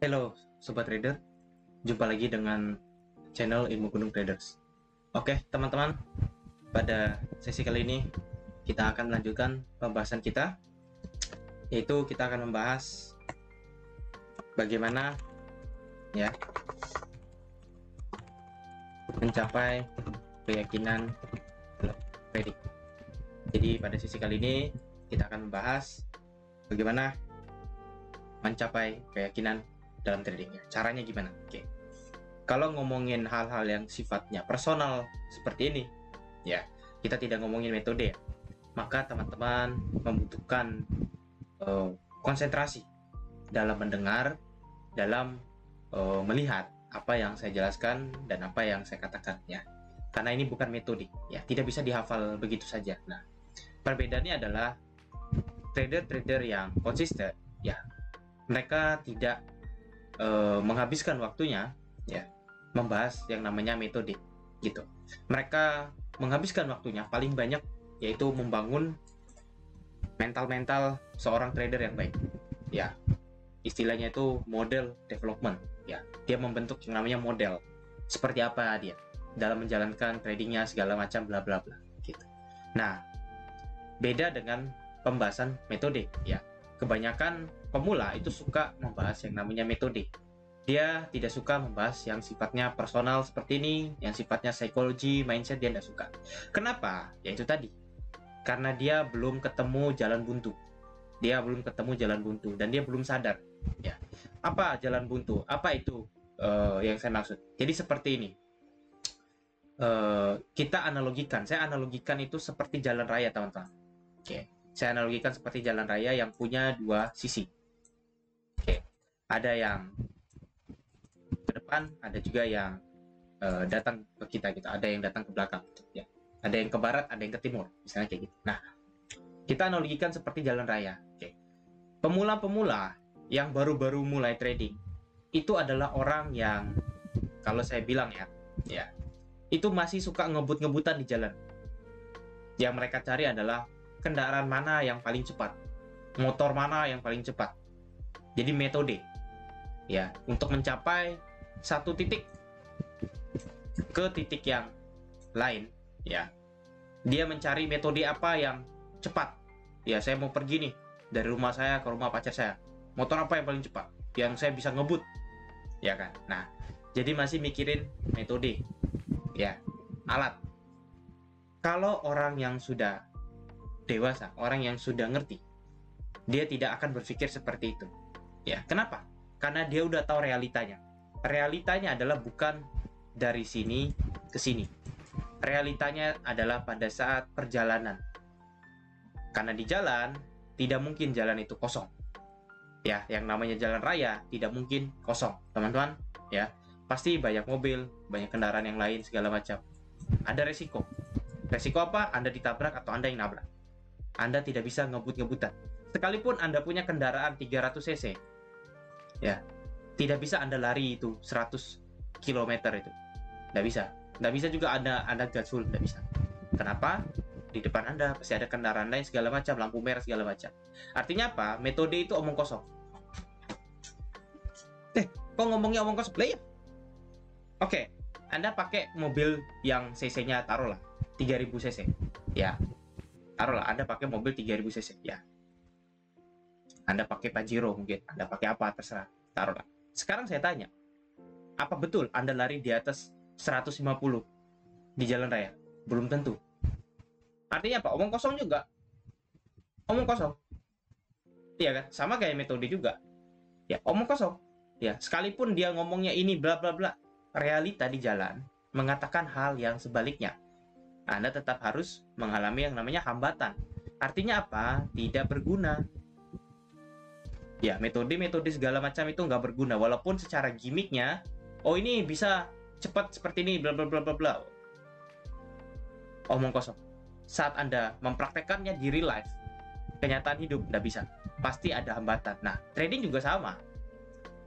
Halo Sobat Trader, jumpa lagi dengan channel Ilmu Gunung Traders. Oke teman-teman, pada sesi kali ini kita akan melanjutkan pembahasan kita, yaitu kita akan membahas bagaimana ya mencapai keyakinan dalam trading. Jadi pada sesi kali ini kita akan membahas bagaimana mencapai keyakinan dalam tradingnya. Caranya gimana? Oke. Kalau ngomongin hal-hal yang sifatnya personal seperti ini, ya kita tidak ngomongin metode ya. Maka teman-teman membutuhkan konsentrasi dalam mendengar, dalam melihat apa yang saya jelaskan dan apa yang saya katakan ya. Karena ini bukan metode, ya tidak bisa dihafal begitu saja. Nah, perbedaannya adalah trader-trader yang konsisten, ya mereka tidak menghabiskan waktunya ya membahas yang namanya metode gitu. Mereka menghabiskan waktunya paling banyak yaitu membangun mental seorang trader yang baik. Ya, istilahnya itu model development ya. Dia membentuk yang namanya model. Seperti apa dia dalam menjalankan tradingnya segala macam bla bla bla gitu. Nah, beda dengan pembahasan metode ya. Kebanyakan pemula itu suka membahas yang namanya metode. Dia tidak suka membahas yang sifatnya personal seperti ini, yang sifatnya psikologi, mindset, dia tidak suka. Kenapa? Ya itu tadi. Karena dia belum ketemu jalan buntu. Dia belum ketemu jalan buntu dan dia belum sadar. Ya. Apa jalan buntu? Apa itu yang saya maksud? Jadi seperti ini. Kita analogikan, saya analogikan itu seperti jalan raya, teman-teman. Oke. Saya analogikan seperti jalan raya yang punya dua sisi. Oke, ada yang ke depan, ada juga yang datang ke kita gitu. Ada yang datang ke belakang gitu, ya. Ada yang ke barat, ada yang ke timur, misalnya kayak gitu. Nah, kita analogikan seperti jalan raya. Oke. Pemula-pemula yang baru-baru mulai trading itu adalah orang yang kalau saya bilang ya, itu masih suka ngebut-ngebutan di jalan. Yang mereka cari adalah kendaraan mana yang paling cepat, motor mana yang paling cepat. Jadi metode ya untuk mencapai satu titik ke titik yang lain ya. Dia mencari metode apa yang cepat. Ya, saya mau pergi nih dari rumah saya ke rumah pacar saya. Motor apa yang paling cepat? Yang saya bisa ngebut. Ya kan? Nah, jadi masih mikirin metode. Ya, alat. Kalau orang yang sudah dewasa, orang yang sudah ngerti, dia tidak akan berpikir seperti itu. Ya, kenapa? Karena dia udah tahu realitanya. Realitanya adalah bukan dari sini ke sini. Realitanya adalah pada saat perjalanan. Karena di jalan tidak mungkin jalan itu kosong. Ya, yang namanya jalan raya tidak mungkin kosong, teman-teman. Ya, pasti banyak mobil, banyak kendaraan yang lain segala macam. Ada resiko. Resiko apa? Anda ditabrak atau Anda yang nabrak. Anda tidak bisa ngebut-ngebutan. Sekalipun Anda punya kendaraan 300 cc, ya, tidak bisa Anda lari itu 100 km itu. Tidak bisa. Tidak bisa juga Anda gas full, tidak bisa. Kenapa? Di depan Anda pasti ada kendaraan lain segala macam, lampu merah segala macam. Artinya apa? Metode itu omong kosong. Kok ngomongnya omong kosong? Lah ya. Oke, Anda pakai mobil yang cc-nya taruhlah 3000 cc. Ya, taruhlah Anda pakai mobil 3000 cc ya. Anda pakai Pajero mungkin, Anda pakai apa terserah, taruhlah. Sekarang saya tanya, apa betul Anda lari di atas 150 di jalan raya? Belum tentu. Artinya apa? Omong kosong juga. Omong kosong. Iya kan? Sama kayak metode juga. Ya, omong kosong. Ya, sekalipun dia ngomongnya ini bla bla bla, realita di jalan mengatakan hal yang sebaliknya. Anda tetap harus mengalami yang namanya hambatan. Artinya apa? Tidak berguna. Ya, metode-metode segala macam itu nggak berguna. Walaupun secara gimmicknya, oh ini bisa cepat seperti ini, bla bla bla bla bla. Omong kosong. Saat Anda mempraktekannya di real life, kenyataan hidup, nggak bisa. Pasti ada hambatan. Nah, trading juga sama.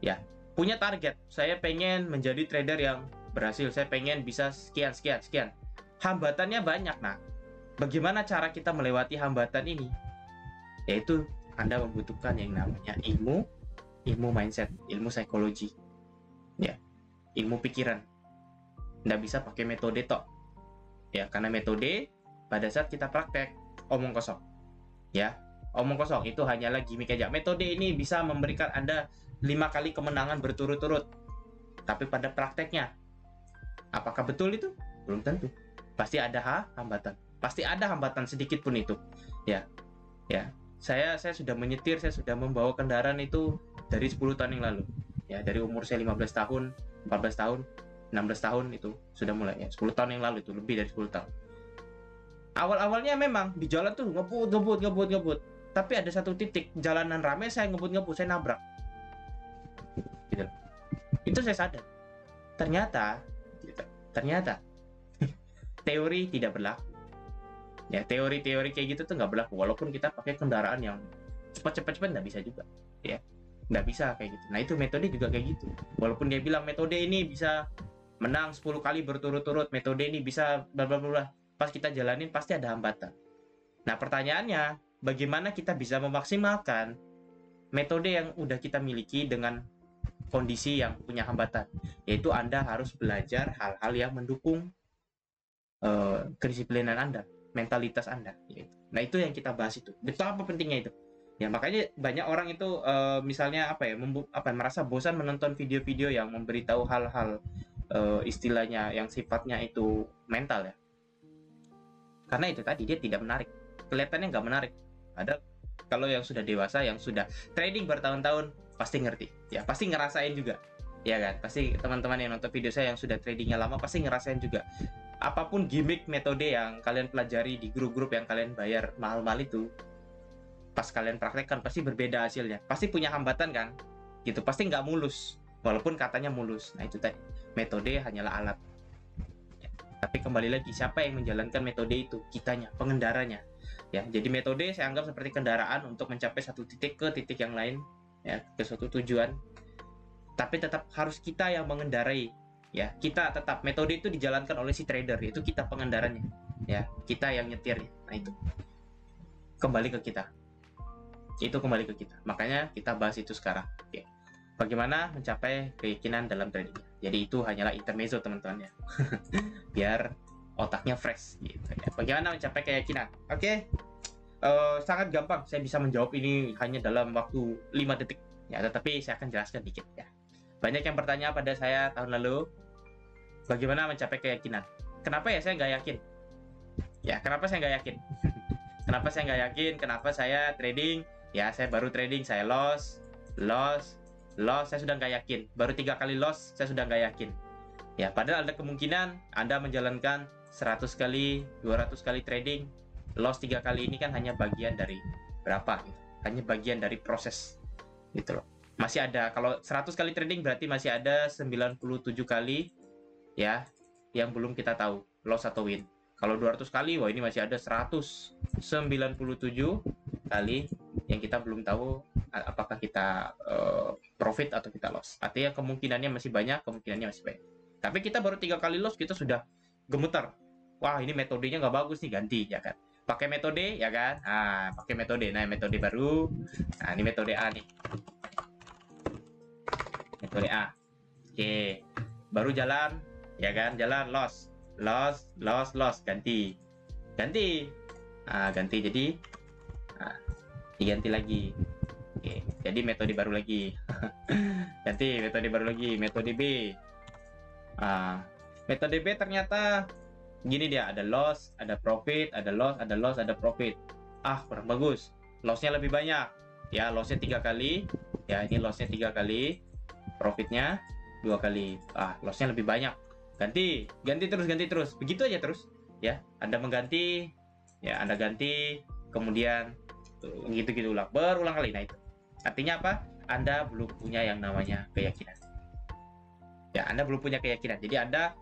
Ya, punya target. Saya pengen menjadi trader yang berhasil. Saya pengen bisa sekian, sekian, sekian. Hambatannya banyak. Nah, bagaimana cara kita melewati hambatan ini? Yaitu Anda membutuhkan yang namanya ilmu, ilmu mindset, ilmu psikologi, ya, ilmu pikiran. Nggak bisa pakai metode tok, ya, karena metode pada saat kita praktek omong kosong, ya, omong kosong itu hanyalah gimmick aja. Metode ini bisa memberikan Anda 5 kali kemenangan berturut-turut, tapi pada prakteknya, apakah betul itu? Belum tentu. Pasti ada hambatan, pasti ada hambatan sedikit pun itu, ya, ya. Saya sudah menyetir, saya sudah membawa kendaraan itu dari 10 tahun yang lalu, ya, dari umur saya 15 tahun, 14 tahun, 16 tahun itu sudah mulai, ya, 10 tahun yang lalu itu, lebih dari 10 tahun. Awal-awalnya memang di jalan tuh ngebut, tapi ada satu titik jalanan ramai, saya ngebut, saya nabrak, gitu. Itu saya sadar, ternyata teori tidak berlaku. Ya, teori-teori kayak gitu tuh nggak berlaku, walaupun kita pakai kendaraan yang cepat nggak bisa juga, ya, nggak bisa kayak gitu. Nah, itu metode juga kayak gitu, walaupun dia bilang metode ini bisa menang 10 kali berturut-turut, metode ini bisa bla bla bla, pas kita jalanin pasti ada hambatan. Nah, pertanyaannya, bagaimana kita bisa memaksimalkan metode yang udah kita miliki dengan kondisi yang punya hambatan, yaitu Anda harus belajar hal-hal yang mendukung kedisiplinan Anda, mentalitas Anda, gitu. Nah, itu yang kita bahas itu. Betapa pentingnya itu. Ya, makanya banyak orang itu misalnya merasa bosan menonton video-video yang memberitahu hal-hal istilahnya yang sifatnya itu mental, ya. Karena itu tadi, dia tidak menarik. Kelihatannya nggak menarik. Ada kalau yang sudah dewasa, yang sudah trading bertahun-tahun, pasti ngerti. Ya, pasti ngerasain juga. Ya kan? Pasti teman-teman yang nonton video saya yang sudah tradingnya lama pasti ngerasain juga. Apapun gimmick metode yang kalian pelajari di grup-grup yang kalian bayar mahal-mahal itu, pas kalian praktekkan pasti berbeda hasilnya. Pasti punya hambatan kan? Gitu, pasti nggak mulus. Walaupun katanya mulus. Nah, itu tadi. Metode hanyalah alat. Ya. Tapi kembali lagi, siapa yang menjalankan metode itu? Kitanya, pengendaranya. Ya, jadi metode saya anggap seperti kendaraan untuk mencapai satu titik ke titik yang lain, ya, ke suatu tujuan. Tapi tetap harus kita yang mengendarai. Ya, kita tetap, metode itu dijalankan oleh si trader, itu kita pengendaranya, ya, kita yang nyetirnya. Nah, itu kembali ke kita, makanya kita bahas itu sekarang. Oke. Bagaimana mencapai keyakinan dalam trading. Jadi itu hanyalah intermezzo, teman-teman, ya. Biar otaknya fresh gitu, ya. Bagaimana mencapai keyakinan. Oke. Sangat gampang, saya bisa menjawab ini hanya dalam waktu 5 detik, ya, tetapi saya akan jelaskan dikit, ya. Banyak yang bertanya pada saya tahun lalu, bagaimana mencapai keyakinan? Kenapa ya saya nggak yakin? Ya, kenapa saya nggak yakin? Kenapa saya nggak yakin? Kenapa saya trading? Ya, saya baru trading, saya loss, saya sudah nggak yakin. Baru 3 kali loss, saya sudah nggak yakin. Ya, padahal ada kemungkinan Anda menjalankan 100 kali, 200 kali trading, loss 3 kali ini kan hanya bagian dari berapa? Gitu. Hanya bagian dari proses, gitu loh. Masih ada, kalau 100 kali trading berarti masih ada 97 kali, ya, yang belum kita tahu loss atau win. Kalau 200 kali, wah, ini masih ada 197 kali yang kita belum tahu apakah kita profit atau kita loss. Artinya kemungkinannya masih banyak. Tapi kita baru 3 kali loss, kita sudah gemetar. Wah, ini metodenya nggak bagus nih, ganti, ya kan? Pakai metode, ya kan? Nah, pakai metode. Nah, metode baru. Nah, ini metode A nih. Metode A. Oke. Baru jalan, ya kan? Jalan, loss, ganti. Nah, ganti, jadi diganti lagi. Oke. Jadi metode baru lagi. Ganti metode baru lagi, metode B. Metode B ternyata gini dia, ada loss, ada profit, ada loss, ada profit. Kurang bagus. Lossnya lebih banyak. Ya, lossnya 3 kali. Ya, ini lossnya 3 kali. Profitnya 2 kali. Lossnya lebih banyak. Ganti terus. Begitu aja terus. Ya, Anda mengganti, ya, Anda ganti, kemudian gitu ulang, berulang kali. Nah, itu artinya apa? Anda belum punya yang namanya keyakinan. Ya, Anda belum punya keyakinan. Jadi Anda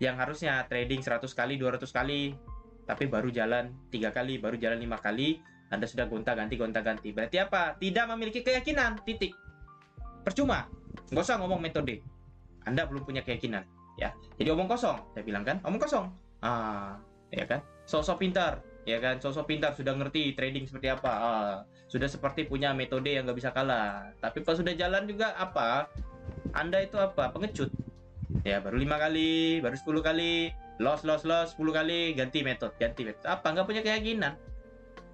yang harusnya trading 100 kali, 200 kali, tapi baru jalan 3 kali, baru jalan 5 kali, Anda sudah gonta-ganti. Berarti apa? Tidak memiliki keyakinan, titik. Percuma. Nggak usah ngomong metode. Anda belum punya keyakinan. Ya, jadi omong kosong. Saya bilang kan, omong kosong. Ya kan? Sosok pintar. ya kan, sosok pintar, sudah ngerti trading seperti apa, sudah seperti punya metode yang nggak bisa kalah. Tapi pas sudah jalan juga apa, Anda itu apa, pengecut. Ya baru 5 kali, baru 10 kali, loss 10 kali, ganti metode, apa, nggak punya keyakinan.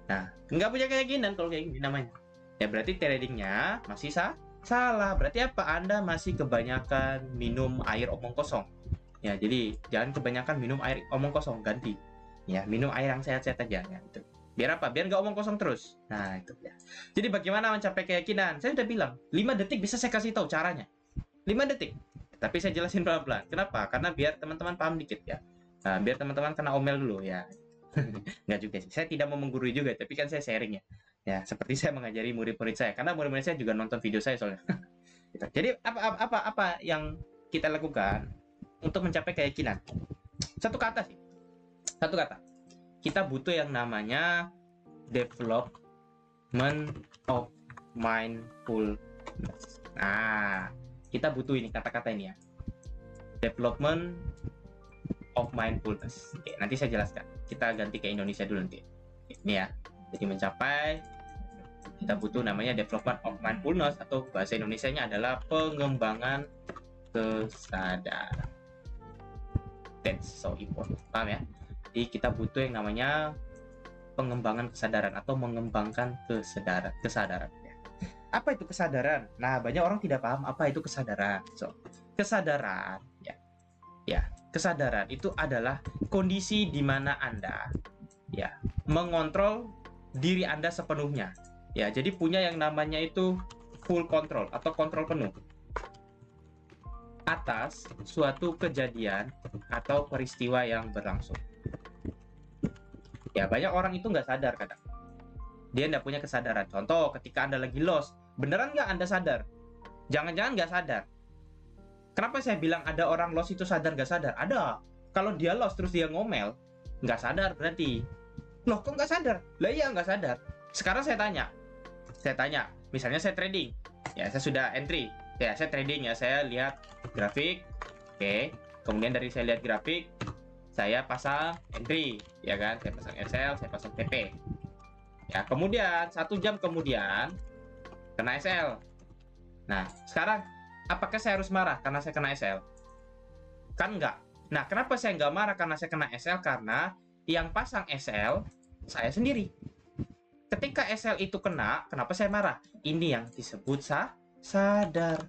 Nah, nggak punya keyakinan kalau kayak gini namanya. Ya berarti tradingnya masih salah. Berarti apa? Anda masih kebanyakan minum air omong kosong. Ya, jadi jangan kebanyakan minum air omong kosong, ganti. Ya, minum air yang sehat-sehat aja. Ya, itu. Biar apa? Biar nggak omong kosong terus. Nah, itu ya. Jadi bagaimana mencapai keyakinan? Saya udah bilang, 5 detik bisa saya kasih tahu caranya. 5 detik. Tapi saya jelasin pelan-pelan. Kenapa? Karena biar teman-teman paham dikit ya. Nah, biar teman-teman kena omel dulu ya. Nggak juga sih. Saya tidak mau menggurui juga, tapi kan saya sharing ya. Ya, seperti saya mengajari murid-murid saya. Karena murid-murid saya juga nonton video saya soalnya. Jadi apa yang kita lakukan untuk mencapai keyakinan? Satu kata sih. Satu kata. Kita butuh yang namanya development of mindfulness. Nah, kita butuh ini kata-kata ini ya. Development of mindfulness. Oke, nanti saya jelaskan. Kita ganti ke Indonesia dulu nanti. Ini ya. Jadi mencapai, kita butuh namanya development of mindfulness, atau bahasa Indonesianya adalah pengembangan kesadaran. That's so important. Paham ya? Jadi kita butuh yang namanya pengembangan kesadaran atau mengembangkan kesadaran. Apa itu kesadaran? Nah, banyak orang tidak paham apa itu kesadaran. So, kesadaran kesadaran itu adalah kondisi di mana Anda ya mengontrol diri Anda sepenuhnya. Ya, jadi punya yang namanya itu full control atau kontrol penuh atas suatu kejadian atau peristiwa yang berlangsung. Ya, banyak orang itu nggak sadar kadang. Dia nggak punya kesadaran. Contoh, ketika Anda lagi loss, beneran nggak Anda sadar? Jangan-jangan nggak sadar. Kenapa saya bilang ada orang loss itu sadar nggak sadar? Ada. Kalau dia loss terus dia ngomel, nggak sadar berarti. Loh, kok nggak sadar? Lah iya nggak sadar. Sekarang saya tanya, misalnya saya trading, ya saya sudah entry, ya saya trading ya, saya lihat grafik, oke. Kemudian dari saya lihat grafik, saya pasang entry, ya kan? Saya pasang SL, saya pasang TP. Ya, kemudian 1 jam kemudian kena SL. Nah, sekarang apakah saya harus marah karena saya kena SL? Kan enggak. Nah, kenapa saya nggak marah karena saya kena SL? Karena yang pasang SL saya sendiri. Ketika SL itu kena, kenapa saya marah? Ini yang disebut sadar.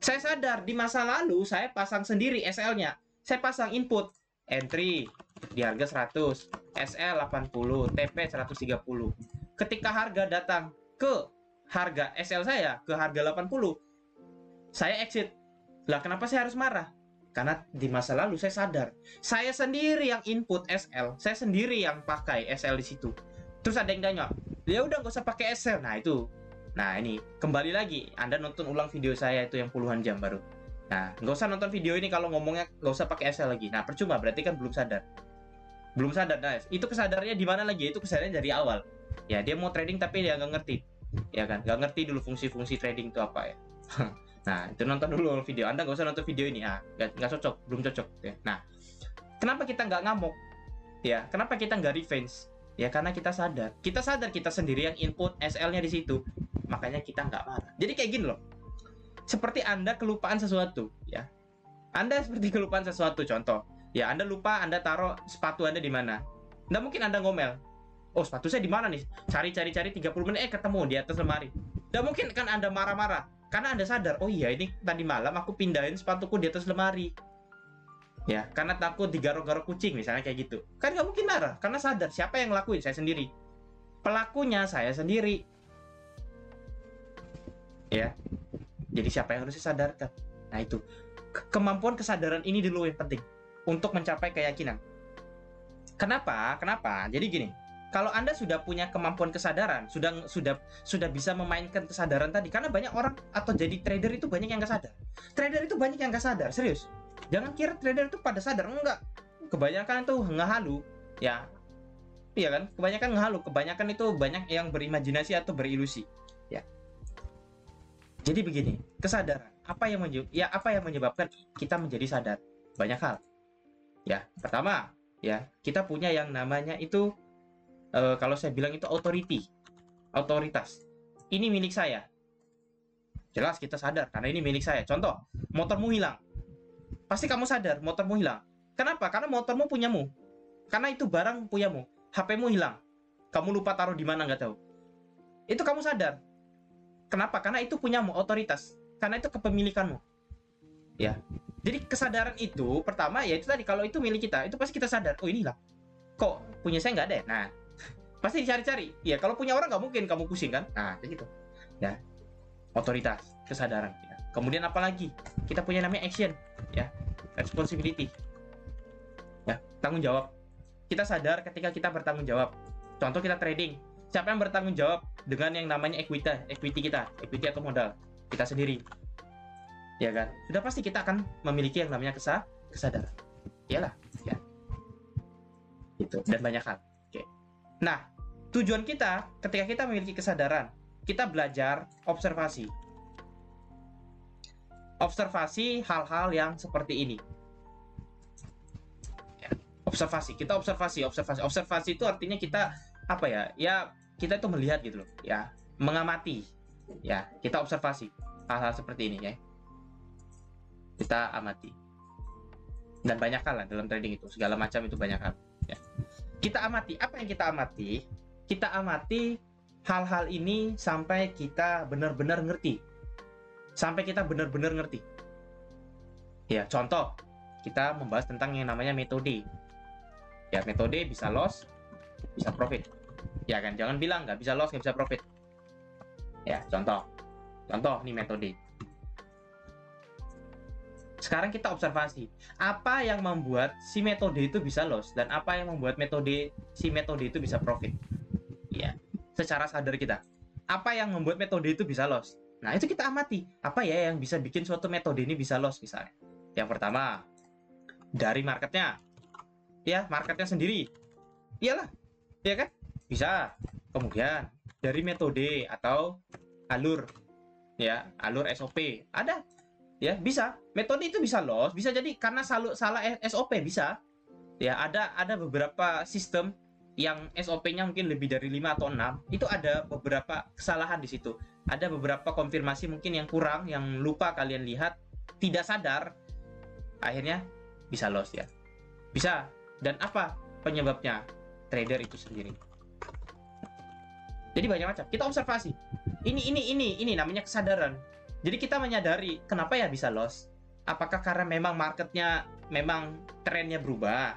Saya sadar di masa lalu saya pasang sendiri SL-nya. Saya pasang input entry di harga 100, SL 80, TP 130. Ketika harga datang ke harga SL saya, ke harga 80, saya exit. Lah, kenapa saya harus marah? Karena di masa lalu saya sadar. Saya sendiri yang input SL, saya sendiri yang pakai SL di situ. Terus ada yang tanya, ya udah nggak usah pakai SL. Nah itu, nah ini kembali lagi, Anda nonton ulang video saya itu yang puluhan jam baru. Nah, nggak usah nonton video ini kalau ngomongnya nggak usah pakai SL lagi. Nah, percuma, berarti kan belum sadar. Belum sadar, guys. Itu kesadarannya di mana lagi? Itu kesadarannya dari awal. Ya, dia mau trading tapi dia nggak ngerti. Ya kan, nggak ngerti dulu fungsi-fungsi trading itu apa ya. Nah, itu nonton dulu video. Anda nggak usah nonton video ini. Nggak cocok, belum cocok. Ya. Nah, kenapa kita nggak ngamuk? Ya, kenapa kita nggak revenge? Ya, karena kita sadar. Kita sadar kita sendiri yang input SL-nya di situ. Makanya kita nggak marah. Jadi kayak gini loh. Seperti Anda kelupaan sesuatu, ya. Anda seperti kelupaan sesuatu, contoh. Ya, Anda lupa Anda taruh sepatu Anda di mana. Nggak mungkin Anda ngomel. Oh, sepatu saya di mana nih? Cari 30 menit, ketemu di atas lemari. Nggak mungkin kan Anda marah-marah. Karena Anda sadar, oh iya ini tadi malam aku pindahin sepatuku di atas lemari. Ya, karena takut digaruk-garuk kucing, misalnya kayak gitu. Kan nggak mungkin marah, karena sadar. Siapa yang ngelakuin? Saya sendiri. Pelakunya saya sendiri. Ya, jadi siapa yang harus disadarkan? Nah itu, kemampuan kesadaran ini dulu yang penting untuk mencapai keyakinan. Kenapa? Jadi gini, kalau Anda sudah punya kemampuan kesadaran, sudah bisa memainkan kesadaran tadi, karena banyak orang atau jadi trader itu banyak yang nggak sadar. Trader itu banyak yang nggak sadar, serius. Jangan kira trader itu pada sadar, enggak. Kebanyakan itu ngehalu, ya. Iya kan? Kebanyakan ngehalu, kebanyakan itu banyak yang berimajinasi atau berilusi, ya. Jadi begini, kesadaran. Apa yang menyebabkan kita menjadi sadar? Banyak hal. Ya, pertama, ya, kita punya yang namanya itu kalau saya bilang itu authority, otoritas. Ini milik saya. Jelas kita sadar karena ini milik saya. Contoh, motormu hilang. Pasti kamu sadar motormu hilang. Kenapa? Karena motormu punyamu. Karena itu barang punyamu. HP-mu hilang. Kamu lupa taruh di mana nggak tahu. Itu kamu sadar. Kenapa? Karena itu punyamu, otoritas. Karena itu kepemilikanmu. Ya. Jadi kesadaran itu pertama ya itu tadi, kalau itu milik kita, itu pasti kita sadar. Oh ini hilang. Kok punya saya nggak ada? Nah, pasti dicari-cari. Ya kalau punya orang nggak mungkin kamu pusing kan? Nah, gitu. Ya. Otoritas, kesadaran. Ya. Kemudian apalagi? Kita punya namanya action, ya, responsibility, ya, tanggung jawab. Kita sadar ketika kita bertanggung jawab. Contoh kita trading, siapa yang bertanggung jawab dengan yang namanya equity kita, equity atau modal kita sendiri, ya kan? Sudah pasti kita akan memiliki yang namanya kesadaran, iyalah, ya, itu dan banyak hal. Oke. Nah, tujuan kita ketika kita memiliki kesadaran, kita belajar observasi hal-hal yang seperti ini. Ya, observasi itu artinya kita apa ya? Ya kita itu melihat gitu loh, ya, mengamati, ya, kita observasi hal-hal seperti ini ya. Kita amati. Dan banyak hal lah dalam trading itu, segala macam itu banyak hal. Ya. Kita amati, apa yang kita amati? Kita amati hal-hal ini sampai kita benar-benar ngerti. Ya, contoh, kita membahas tentang yang namanya metode. Ya, metode bisa loss, bisa profit. Ya kan, jangan bilang nggak bisa loss, nggak bisa profit. Ya, contoh nih metode. Sekarang kita observasi, apa yang membuat si metode itu bisa loss dan apa yang membuat si metode itu bisa profit. Ya, secara sadar kita. Apa yang membuat metode itu bisa loss? Nah, itu kita amati. Apa ya yang bisa bikin suatu metode ini bisa loss misalnya? Yang pertama, dari marketnya. Ya, marketnya sendiri. Iyalah, ya kan? Bisa. Kemudian, dari metode atau alur. Ya, alur SOP. Ada. Ya, bisa. Metode itu bisa loss, bisa jadi karena salah SOP, bisa. Ya, ada beberapa sistem yang SOP-nya mungkin lebih dari 5 atau 6, itu ada beberapa kesalahan di situ. Ada beberapa konfirmasi mungkin yang kurang, yang lupa kalian lihat, tidak sadar, akhirnya bisa loss ya. Bisa. Dan apa penyebabnya? Trader itu sendiri. Jadi banyak macam. Kita observasi. Ini namanya kesadaran. Jadi kita menyadari kenapa ya bisa loss. Apakah karena memang marketnya, memang trennya berubah?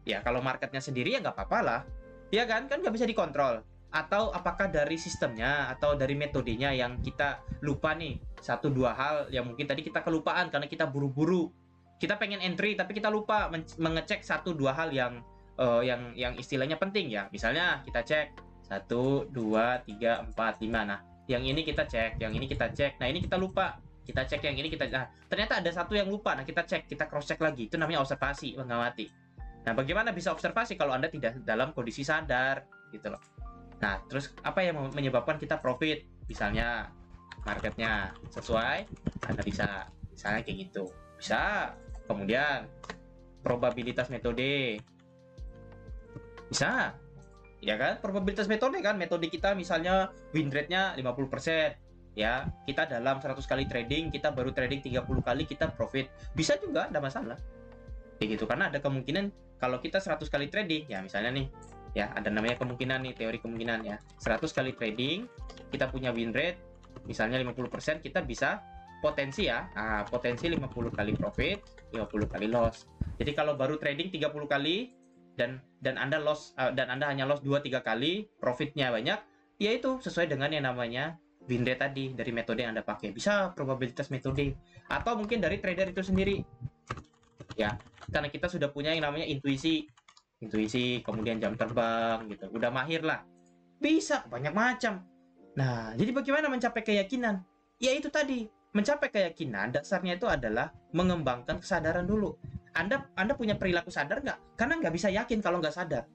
Ya kalau marketnya sendiri ya nggak apa-apa lah. Ya kan nggak bisa dikontrol. Atau apakah dari sistemnya atau dari metodenya yang kita lupa nih, 1-2 hal yang mungkin tadi kita kelupaan karena kita buru-buru, kita pengen entry tapi kita lupa mengecek 1-2 hal yang istilahnya penting ya. Misalnya kita cek 1, 2, 3, 4, 5. Nah yang ini kita cek, yang ini kita cek, nah ini kita lupa, kita cek yang ini, nah ternyata ada satu yang lupa, nah kita cek, kita cross check lagi. Itu namanya observasi, mengamati. Nah bagaimana bisa observasi kalau Anda tidak dalam kondisi sadar gitu loh. Nah, terus apa yang menyebabkan kita profit? Misalnya marketnya sesuai analisa, misalnya kayak gitu. Bisa. Kemudian probabilitas metode. Bisa. Ya kan? Probabilitas metode kan, metode kita misalnya win rate-nya 50%. Ya, kita dalam 100 kali trading, kita baru trading 30 kali kita profit. Bisa juga, enggak masalah. Kayak gitu, karena ada kemungkinan kalau kita 100 kali trading, ya misalnya nih, ya ada namanya kemungkinan nih, teori kemungkinan ya, 100 kali trading kita punya win rate misalnya 50%, kita bisa potensi ya, potensi 50 kali profit, 50 kali loss. Jadi kalau baru trading 30 kali dan Anda loss, dan Anda hanya loss 2-3 kali, profitnya banyak, ya itu sesuai dengan yang namanya win rate tadi dari metode yang Anda pakai. Bisa probabilitas metode atau mungkin dari trader itu sendiri ya, karena kita sudah punya yang namanya intuisi, kemudian jam terbang gitu, udah mahir lah, bisa banyak macam. Nah jadi bagaimana mencapai keyakinan? Ya itu tadi, mencapai keyakinan dasarnya itu adalah mengembangkan kesadaran dulu. Anda punya perilaku sadar nggak? Karena nggak bisa yakin kalau nggak sadar,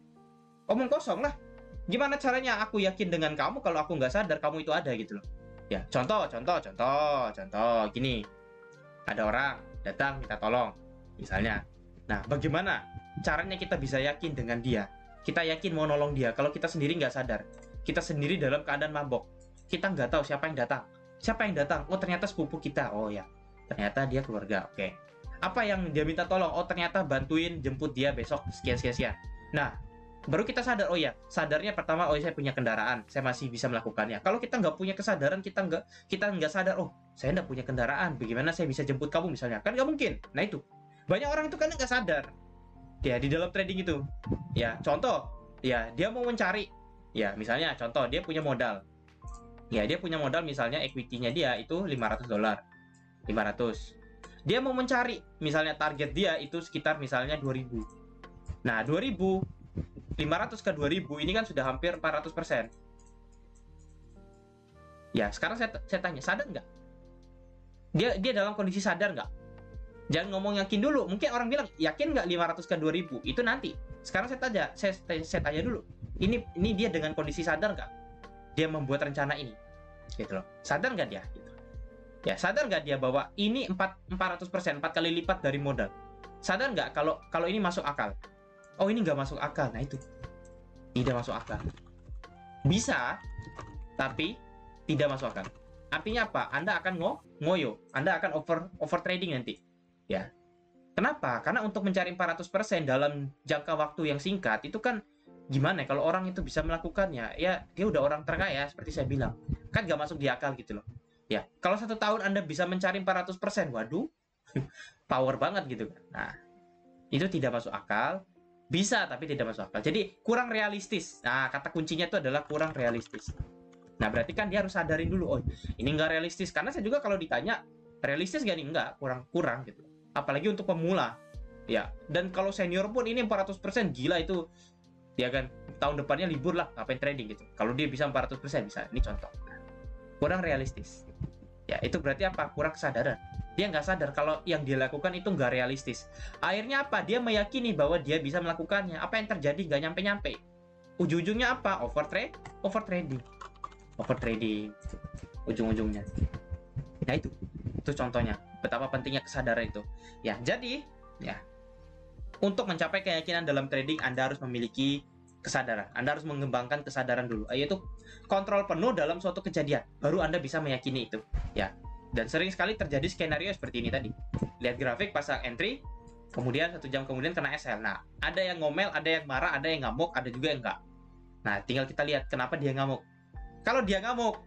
omong kosong lah. Gimana caranya aku yakin dengan kamu kalau aku nggak sadar kamu itu ada gitu loh. Ya contoh gini, ada orang datang minta tolong misalnya. Nah bagaimana caranya kita bisa yakin dengan dia? Kita yakin mau nolong dia kalau kita sendiri nggak sadar. Kita sendiri dalam keadaan mabok. Kita nggak tahu siapa yang datang. Siapa yang datang? Oh, ternyata sepupu kita. Oh ya, ternyata dia keluarga. Oke. Apa yang dia minta tolong? Oh, ternyata bantuin jemput dia besok sekian. Nah, baru kita sadar. Oh ya, sadarnya pertama, oh saya punya kendaraan, saya masih bisa melakukannya. Kalau kita nggak punya kesadaran, kita nggak sadar. Oh, saya nggak punya kendaraan. Bagaimana saya bisa jemput kamu misalnya? Kan nggak mungkin. Nah itu, banyak orang itu kan nggak sadar. Ya di dalam trading itu, ya contoh, ya dia mau mencari, ya misalnya contoh dia punya modal. Ya, dia punya modal misalnya equity-nya dia itu $500. 500. Dia mau mencari, misalnya target dia itu sekitar misalnya 2000. Nah, 2000 500 ke 2000 ini kan sudah hampir 400%. Ya, sekarang saya tanya, sadar nggak? Dia dalam kondisi sadar nggak? Jangan ngomong yakin dulu. Mungkin orang bilang, yakin nggak 500 ke 2000? Itu nanti. Sekarang saya tanya dulu. Ini dia dengan kondisi sadar nggak? Dia membuat rencana ini. Gitu loh. Sadar nggak dia? Gitu. Ya, sadar nggak dia bahwa ini 400%, 4 kali lipat dari modal? Sadar nggak kalau ini masuk akal? Oh, ini nggak masuk akal. Nah, itu. Tidak masuk akal. Bisa, tapi tidak masuk akal. Artinya apa? Anda akan ngoyo. Anda akan over trading nanti. Ya. Kenapa? Karena untuk mencari 400% dalam jangka waktu yang singkat itu kan gimana ya? Kalau orang itu bisa melakukannya, ya dia udah orang terkaya seperti saya bilang. Kan nggak masuk di akal gitu loh. Ya, kalau 1 tahun Anda bisa mencari 400%, waduh, power banget gitu kan. Nah, itu tidak masuk akal. Bisa tapi tidak masuk akal. Jadi kurang realistis. Nah, kata kuncinya itu adalah kurang realistis. Nah, berarti kan dia harus sadarin dulu, oh ini nggak realistis. Karena saya juga kalau ditanya realistis gak nih? Enggak, kurang gitu. Apalagi untuk pemula. Ya, dan kalau senior pun ini 400% gila itu. Ya kan, tahun depannya libur lah, ngapain trading gitu. Kalau dia bisa 400% bisa. Ini contoh. Kurang realistis. Ya, itu berarti apa? Kurang kesadaran. Dia nggak sadar kalau yang dia lakukan itu nggak realistis. Akhirnya apa? Dia meyakini bahwa dia bisa melakukannya. Apa yang terjadi nggak nyampe-nyampe. Ujung-ujungnya apa? Overtrading. Ujung-ujungnya. Nah itu contohnya. Betapa pentingnya kesadaran itu. Ya, jadi ya untuk mencapai keyakinan dalam trading, Anda harus memiliki kesadaran. Anda harus mengembangkan kesadaran dulu, yaitu kontrol penuh dalam suatu kejadian. Baru Anda bisa meyakini itu. Ya. Dan sering sekali terjadi skenario seperti ini tadi. Lihat grafik, pasang entry, kemudian 1 jam kemudian kena SL. Nah, ada yang ngomel, ada yang marah, ada yang ngamuk, ada juga yang enggak. Nah, tinggal kita lihat kenapa dia ngamuk. Kalau dia ngamuk,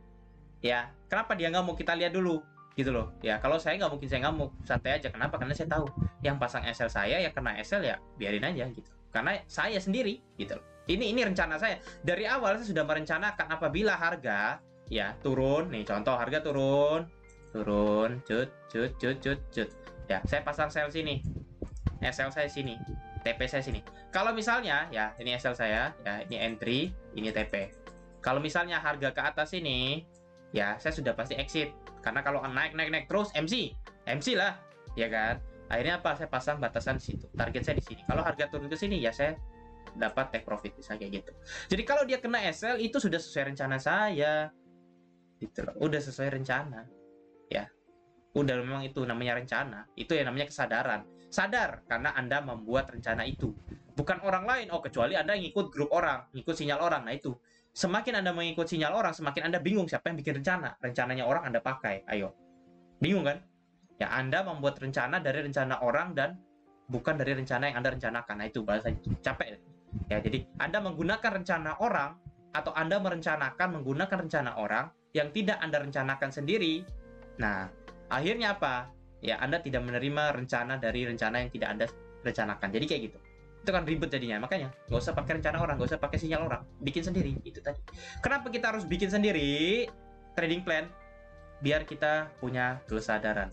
ya, kenapa dia ngamuk? Kita lihat dulu. Gitu loh. Ya, kalau saya nggak mungkin saya ngamuk. Santai aja. Kenapa? Karena saya tahu yang pasang SL saya, yang kena SL ya biarin aja gitu. Karena saya sendiri gitu loh. Ini rencana saya. Dari awal saya sudah merencanakan apabila harga ya turun, nih contoh harga turun, cut. Ya, saya pasang sell sini. SL saya sini. TP saya sini. Kalau misalnya ya, ini SL saya, ya ini entry, ini TP. Kalau misalnya harga ke atas ini, ya saya sudah pasti exit. Karena kalau naik terus MC lah, ya kan? Akhirnya apa? Saya pasang batasan situ. Target saya di sini. Kalau harga turun ke sini ya saya dapat take profit misalnya kayak gitu. Jadi kalau dia kena SL itu sudah sesuai rencana saya. Gitu loh. Udah sesuai rencana. Ya. Udah memang itu namanya rencana. Itu yang namanya kesadaran. Sadar karena Anda membuat rencana itu. Bukan orang lain. Oh, kecuali Anda ngikut grup orang, ngikut sinyal orang. Nah, itu. Semakin Anda mengikut sinyal orang, semakin Anda bingung siapa yang bikin rencana. Rencananya orang Anda pakai. Ayo. Bingung kan? Ya, Anda membuat rencana dari rencana orang dan bukan dari rencana yang Anda rencanakan. Nah, itu bahasanya. Capek. Ya, jadi Anda menggunakan rencana orang atau Anda merencanakan menggunakan rencana orang yang tidak Anda rencanakan sendiri. Nah, akhirnya apa? Ya, Anda tidak menerima rencana dari rencana yang tidak Anda rencanakan. Jadi kayak gitu. Itu kan ribet jadinya. Makanya nggak usah pakai rencana orang, nggak usah pakai sinyal orang, bikin sendiri. Itu tadi. Kenapa kita harus bikin sendiri trading plan? Biar kita punya kesadaran.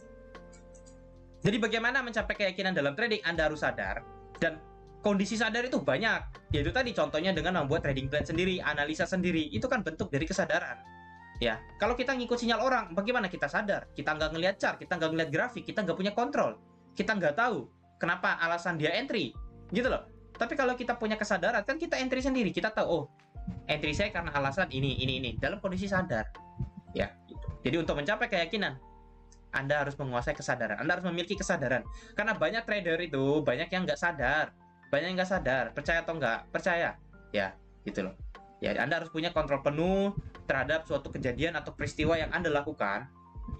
Jadi bagaimana mencapai keyakinan dalam trading? Anda harus sadar, dan kondisi sadar itu banyak. Yaitu tadi contohnya dengan membuat trading plan sendiri, analisa sendiri. Itu kan bentuk dari kesadaran. Ya, kalau kita ngikut sinyal orang, bagaimana kita sadar? Kita nggak ngelihat chart, kita nggak ngelihat grafik, kita nggak punya kontrol, kita nggak tahu kenapa alasan dia entry. Gitu loh. Tapi kalau kita punya kesadaran, kan kita entry sendiri. Kita tahu, oh, entry saya karena alasan ini. Dalam kondisi sadar. Ya, gitu. Jadi untuk mencapai keyakinan, Anda harus menguasai kesadaran. Anda harus memiliki kesadaran. Karena banyak trader itu, banyak yang nggak sadar. Banyak yang nggak sadar, percaya atau nggak percaya, ya gitu loh. Ya, Anda harus punya kontrol penuh terhadap suatu kejadian atau peristiwa yang Anda lakukan.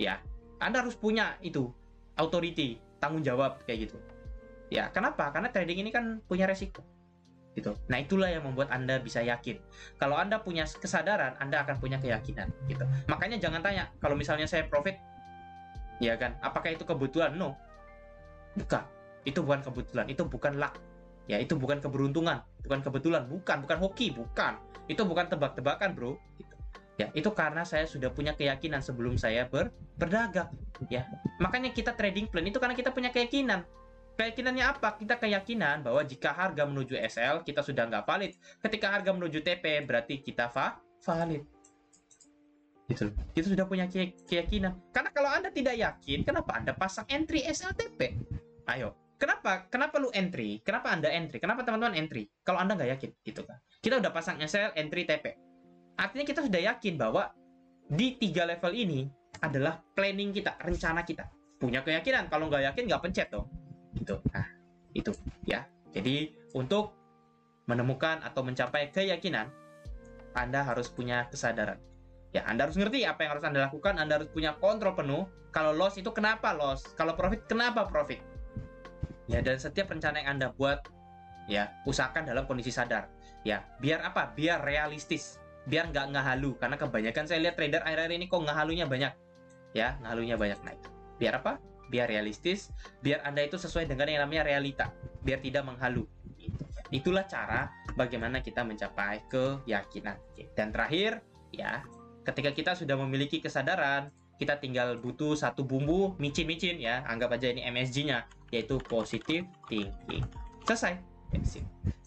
Ya, Anda harus punya itu authority, tanggung jawab kayak gitu. Ya, kenapa? Karena trading ini kan punya resiko. Gitu. Nah, itulah yang membuat Anda bisa yakin. Kalau Anda punya kesadaran, Anda akan punya keyakinan, gitu. Makanya jangan tanya, kalau misalnya saya profit, ya kan, apakah itu kebetulan? No. Bukan. Itu bukan kebetulan, itu bukan luck. Ya, itu bukan keberuntungan, bukan kebetulan, bukan hoki, bukan. Itu bukan tebak-tebakan, bro. Gitu. Ya, itu karena saya sudah punya keyakinan sebelum saya berdagang. Ya, makanya kita trading plan itu karena kita punya keyakinan. Keyakinannya apa? Kita keyakinan bahwa jika harga menuju SL, kita sudah nggak valid. Ketika harga menuju TP, berarti kita valid. Gitu. Kita sudah punya keyakinan. Karena kalau Anda tidak yakin, kenapa Anda pasang entry SLTP? Ayo, kenapa lu entry? Kenapa Anda entry? Kenapa teman-teman entry? Kalau Anda nggak yakin, gitu kan. Kita udah pasang SL, entry, TP. Artinya kita sudah yakin bahwa di 3 level ini adalah planning kita, rencana kita. Punya keyakinan. Kalau nggak yakin, nggak pencet dong. Gitu. Nah, itu ya. Jadi untuk menemukan atau mencapai keyakinan, Anda harus punya kesadaran. Ya, Anda harus ngerti apa yang harus Anda lakukan, Anda harus punya kontrol penuh. Kalau loss itu kenapa loss? Kalau profit kenapa profit? Ya, dan setiap rencana yang Anda buat, ya, usahakan dalam kondisi sadar. Ya, biar apa? Biar realistis. Biar nggak ngehalu. Karena kebanyakan saya lihat trader akhir-akhir ini kok ngehalunya banyak. Ya, ngehalunya banyak. Nah, itu. Biar apa? Biar realistis, biar Anda itu sesuai dengan yang namanya realita, biar tidak menghalu. Itulah cara bagaimana kita mencapai keyakinan. Dan terakhir, ya, ketika kita sudah memiliki kesadaran, kita tinggal butuh satu bumbu micin-micin ya, anggap aja ini MSG-nya, yaitu positive thinking. Selesai.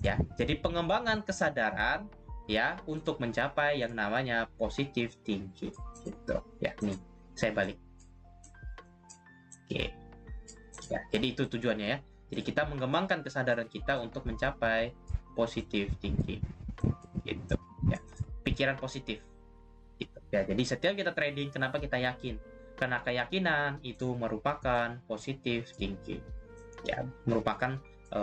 Ya, jadi pengembangan kesadaran ya untuk mencapai yang namanya positive thinking. Gitu. Ya, nih, saya balik. Oke. Ya, jadi itu tujuannya ya. Jadi kita mengembangkan kesadaran kita untuk mencapai positive thinking. Gitu. Ya. Pikiran positif. Gitu. Ya, jadi setiap kita trading, kenapa kita yakin? Karena keyakinan itu merupakan positive thinking. Ya, merupakan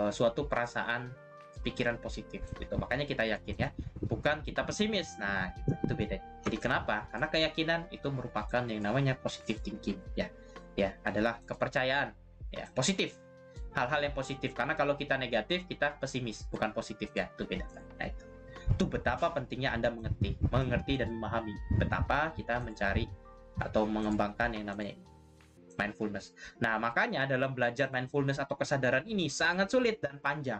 suatu perasaan pikiran positif gitu. Makanya kita yakin ya, bukan kita pesimis. Nah, itu beda. Jadi kenapa? Karena keyakinan itu merupakan yang namanya positive thinking ya. Ya, adalah kepercayaan ya, positif. Hal-hal yang positif. Karena kalau kita negatif, kita pesimis, bukan positif ya. Itu beda. Nah, itu betapa pentingnya Anda mengerti dan memahami betapa kita mencari atau mengembangkan yang namanya mindfulness. Nah, makanya dalam belajar mindfulness atau kesadaran ini sangat sulit dan panjang.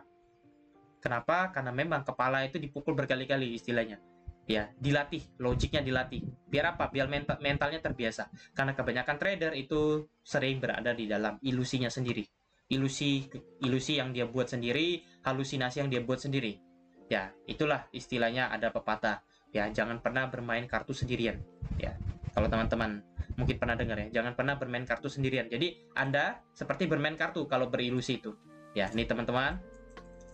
Kenapa? Karena memang kepala itu dipukul berkali-kali istilahnya. Ya, dilatih, logiknya dilatih. Biar apa? Biar mentalnya terbiasa. Karena kebanyakan trader itu sering berada di dalam ilusinya sendiri. Ilusi yang dia buat sendiri, halusinasi yang dia buat sendiri. Ya, itulah istilahnya ada pepatah. Ya, jangan pernah bermain kartu sendirian. Ya, kalau teman-teman mungkin pernah dengar ya, jangan pernah bermain kartu sendirian. Jadi, Anda seperti bermain kartu kalau berilusi itu. Ya, ini teman-teman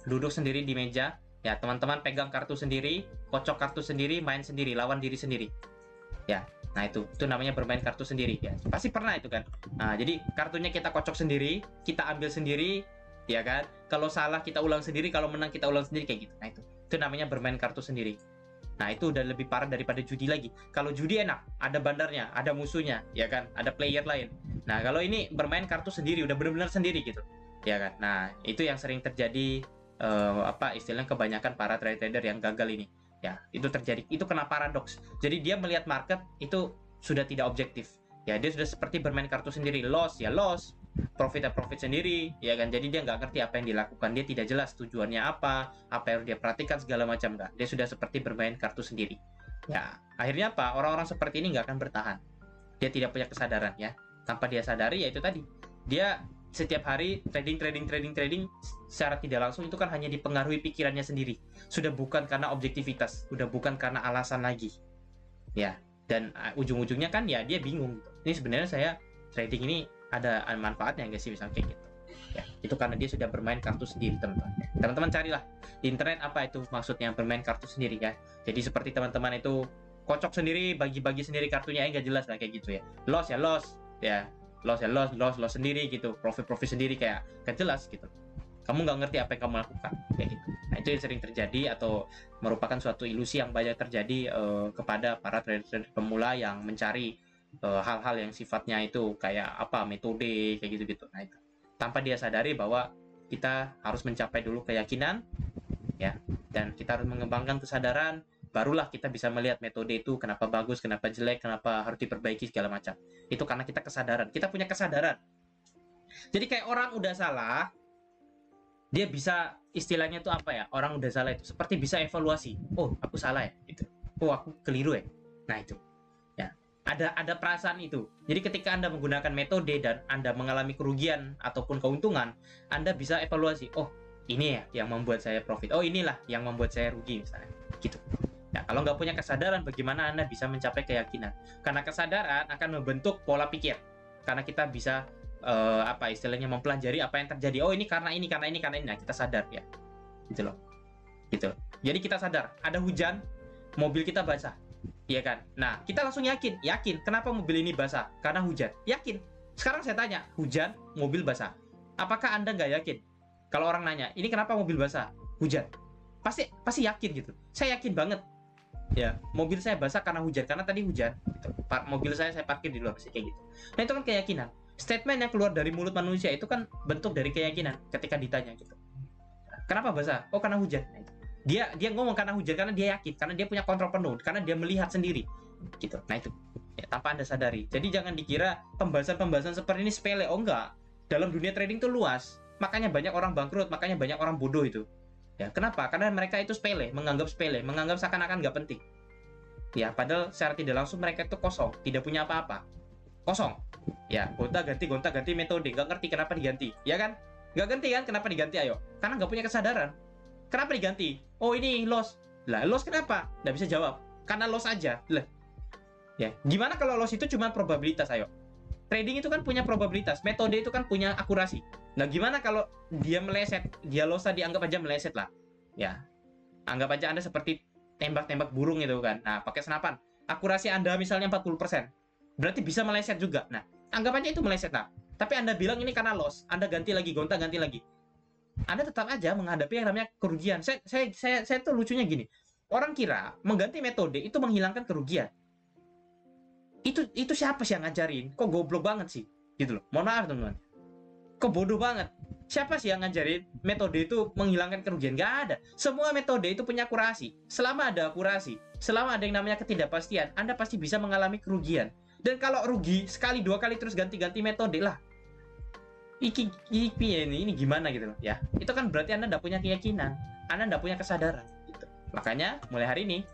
duduk sendiri di meja. Ya, teman-teman pegang kartu sendiri, kocok kartu sendiri, main sendiri, lawan diri sendiri. Ya, nah itu namanya bermain kartu sendiri. Ya, pasti pernah itu kan. Nah, jadi kartunya kita kocok sendiri, kita ambil sendiri, ya kan. Kalau salah kita ulang sendiri, kalau menang kita ulang sendiri kayak gitu. Nah, itu namanya bermain kartu sendiri. Nah, itu udah lebih parah daripada judi lagi. Kalau judi enak, ada bandarnya, ada musuhnya, ya kan, ada player lain. Nah, kalau ini bermain kartu sendiri, udah benar-benar sendiri gitu, ya kan. Nah, itu yang sering terjadi. Istilahnya kebanyakan para trader yang gagal ini ya, itu terjadi, itu kena paradoks. Jadi dia melihat market itu sudah tidak objektif ya, dia sudah seperti bermain kartu sendiri, loss ya loss, profit ya profit sendiri ya kan. Jadi dia nggak ngerti apa yang dilakukan, dia tidak jelas tujuannya apa yang dia perhatikan segala macam, nggak, dia sudah seperti bermain kartu sendiri ya. Akhirnya apa, orang-orang seperti ini nggak akan bertahan, dia tidak punya kesadaran ya. Tanpa dia sadari ya itu tadi, dia setiap hari trading secara tidak langsung itu kan hanya dipengaruhi pikirannya sendiri. Sudah bukan karena objektivitas, sudah bukan karena alasan lagi. Ya, dan ujung-ujungnya kan ya dia bingung. Ini sebenarnya saya trading ini ada manfaatnya nggak sih, misalnya kayak gitu. Ya, itu karena dia sudah bermain kartu sendiri, teman-teman. Teman-teman carilah di internet apa itu maksudnya bermain kartu sendiri ya. Jadi seperti teman-teman itu kocok sendiri, bagi-bagi sendiri kartunya, nggak jelas lah kayak gitu ya. Loss ya loss, ya loss sendiri gitu, profit sendiri kayak gak jelas gitu. Kamu nggak ngerti apa yang kamu lakukan, kayak gitu. Nah, itu yang sering terjadi atau merupakan suatu ilusi yang banyak terjadi kepada para trader pemula yang mencari hal-hal yang sifatnya itu kayak apa, metode, kayak gitu-gitu. Nah, itu tanpa dia sadari bahwa kita harus mencapai dulu keyakinan, ya, dan kita harus mengembangkan kesadaran, barulah kita bisa melihat metode itu kenapa bagus, kenapa jelek, kenapa harus diperbaiki, segala macam. Itu karena kita kesadaran, kita punya kesadaran. Jadi kayak orang udah salah, dia bisa istilahnya tuh apa ya, orang udah salah itu seperti bisa evaluasi, oh aku salah ya, gitu, oh aku keliru ya. Nah itu ya, ada perasaan itu. Jadi ketika Anda menggunakan metode dan Anda mengalami kerugian ataupun keuntungan, Anda bisa evaluasi, oh ini ya yang membuat saya profit, oh inilah yang membuat saya rugi misalnya, gitu. Nah, kalau nggak punya kesadaran, bagaimana Anda bisa mencapai keyakinan? Karena kesadaran akan membentuk pola pikir. Karena kita bisa apa istilahnya, mempelajari apa yang terjadi. Oh ini karena ini, karena ini, karena ini. Nah, kita sadar ya, gitu loh, gitu. Jadi kita sadar ada hujan, mobil kita basah, iya kan? Nah, kita langsung yakin, kenapa mobil ini basah? Karena hujan, yakin. Sekarang saya tanya, hujan, mobil basah. Apakah Anda nggak yakin? Kalau orang nanya, ini kenapa mobil basah? Hujan. Pasti yakin gitu. Saya yakin banget. Ya, mobil saya basah karena hujan, karena tadi hujan. Gitu. Mobil saya parkir di luar, kayak gitu. Nah, itu kan keyakinan. Statement yang keluar dari mulut manusia itu kan bentuk dari keyakinan ketika ditanya gitu. Kenapa basah? Oh, karena hujan. Nah, dia ngomong karena hujan karena dia yakin, karena dia punya kontrol penuh, karena dia melihat sendiri. Gitu. Nah, itu. Ya, tanpa Anda sadari. Jadi jangan dikira pembahasan-pembahasan seperti ini sepele. Oh, enggak. Dalam dunia trading itu luas. Makanya banyak orang bangkrut, makanya banyak orang bodoh itu. Ya, kenapa? Karena mereka itu menganggap seakan-akan nggak penting. Ya, padahal secara tidak langsung mereka itu kosong, tidak punya apa-apa. Kosong. Ya, gonta-ganti metode, nggak ngerti kenapa diganti. Ya kan? Nggak ngerti kan kenapa diganti, ayo. Karena nggak punya kesadaran. Kenapa diganti? Oh, ini loss. Lah, loss kenapa? Nggak bisa jawab. Karena loss aja. Lah. Ya, gimana kalau loss itu cuma probabilitas, ayo? Trading itu kan punya probabilitas, metode itu kan punya akurasi. Nah, gimana kalau dia meleset, dia loss dianggap aja meleset lah. Ya, anggap aja Anda seperti tembak-tembak burung itu kan. Nah, pakai senapan. Akurasi Anda misalnya 40%. Berarti bisa meleset juga. Nah, anggap aja itu meleset lah. Tapi Anda bilang ini karena loss, Anda ganti lagi, gonta-ganti lagi. Anda tetap aja menghadapi yang namanya kerugian. Saya tuh lucunya gini. Orang kira mengganti metode itu menghilangkan kerugian. Itu siapa sih yang ngajarin? Kok goblok banget sih? Gitu loh. Mohon maaf, teman-teman. Kok bodoh banget? Siapa sih yang ngajarin metode itu menghilangkan kerugian? Nggak ada. Semua metode itu punya akurasi. Selama ada akurasi, selama ada yang namanya ketidakpastian, Anda pasti bisa mengalami kerugian. Dan kalau rugi sekali, dua kali terus ganti-ganti metode lah. Ini gimana gitu loh ya. Itu kan berarti Anda nggak punya keyakinan. Anda nggak punya kesadaran. Gitu. Makanya mulai hari ini,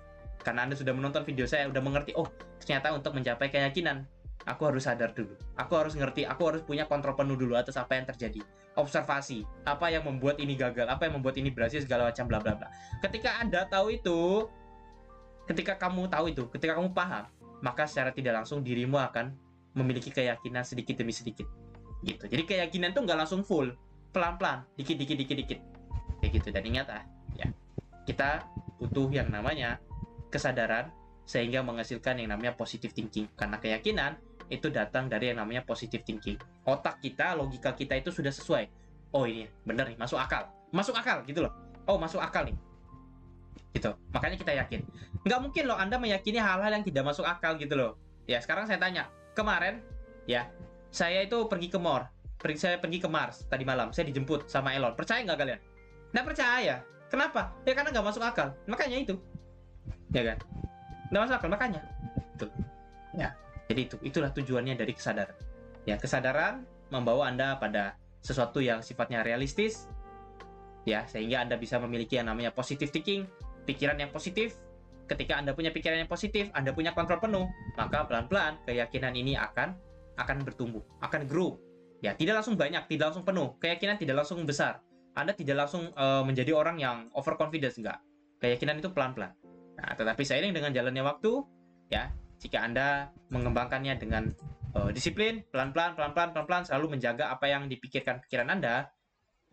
karena Anda sudah menonton video saya, udah mengerti, oh ternyata untuk mencapai keyakinan, aku harus sadar dulu. Aku harus ngerti, aku harus punya kontrol penuh dulu atas apa yang terjadi. Observasi, apa yang membuat ini gagal, apa yang membuat ini berhasil, segala macam bla bla bla. Ketika Anda tahu itu, ketika kamu paham, maka secara tidak langsung dirimu akan memiliki keyakinan sedikit demi sedikit. Gitu. Jadi keyakinan tuh nggak langsung full, pelan-pelan, dikit. Kayak gitu. Dan ingat ya, kita butuh yang namanya kesadaran sehingga menghasilkan yang namanya positive thinking. Karena keyakinan itu datang dari yang namanya positive thinking. Otak kita, logika kita itu sudah sesuai. Oh ini bener nih, masuk akal gitu loh. Oh masuk akal nih, gitu. Makanya kita yakin. Nggak mungkin loh Anda meyakini hal-hal yang tidak masuk akal gitu loh. Ya sekarang saya tanya, kemarin ya saya itu pergi ke Mars tadi malam. Saya dijemput sama Elon. Percaya nggak kalian? Nggak percaya. Kenapa? Ya karena nggak masuk akal. Makanya itu. Ya kan? Nggak masuk akal, makanya. Tuh. Ya. Jadi itulah tujuannya dari kesadaran. Ya, kesadaran membawa Anda pada sesuatu yang sifatnya realistis, ya, sehingga Anda bisa memiliki yang namanya positive thinking, pikiran yang positif. Ketika Anda punya pikiran yang positif, Anda punya kontrol penuh, maka pelan-pelan keyakinan ini akan bertumbuh, akan grow. Ya, tidak langsung banyak, tidak langsung penuh. Keyakinan tidak langsung besar. Anda tidak langsung menjadi orang yang overconfidence, enggak. Keyakinan itu pelan-pelan. Nah, tetapi seiring dengan jalannya waktu, ya, jika Anda mengembangkannya dengan disiplin, pelan-pelan, selalu menjaga apa yang dipikirkan pikiran Anda,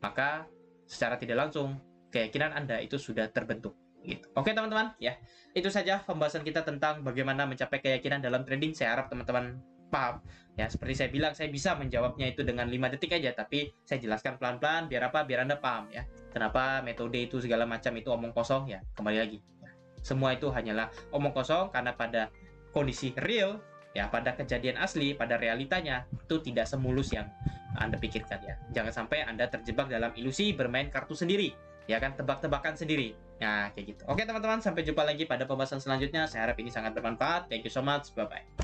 maka secara tidak langsung keyakinan Anda itu sudah terbentuk. Gitu. Oke teman-teman, ya itu saja pembahasan kita tentang bagaimana mencapai keyakinan dalam trading. Saya harap teman-teman paham. Ya, seperti saya bilang, saya bisa menjawabnya itu dengan 5 detik aja, tapi saya jelaskan pelan-pelan, biar apa? Biar Anda paham ya. Kenapa metode itu segala macam itu omong kosong ya, kembali lagi. Semua itu hanyalah omong kosong, karena pada kondisi real, ya pada kejadian asli, pada realitanya, itu tidak semulus yang Anda pikirkan ya. Jangan sampai Anda terjebak dalam ilusi bermain kartu sendiri, ya kan, tebak-tebakan sendiri. Nah, kayak gitu. Oke teman-teman, sampai jumpa lagi pada pembahasan selanjutnya. Saya harap ini sangat bermanfaat. Thank you so much. Bye-bye.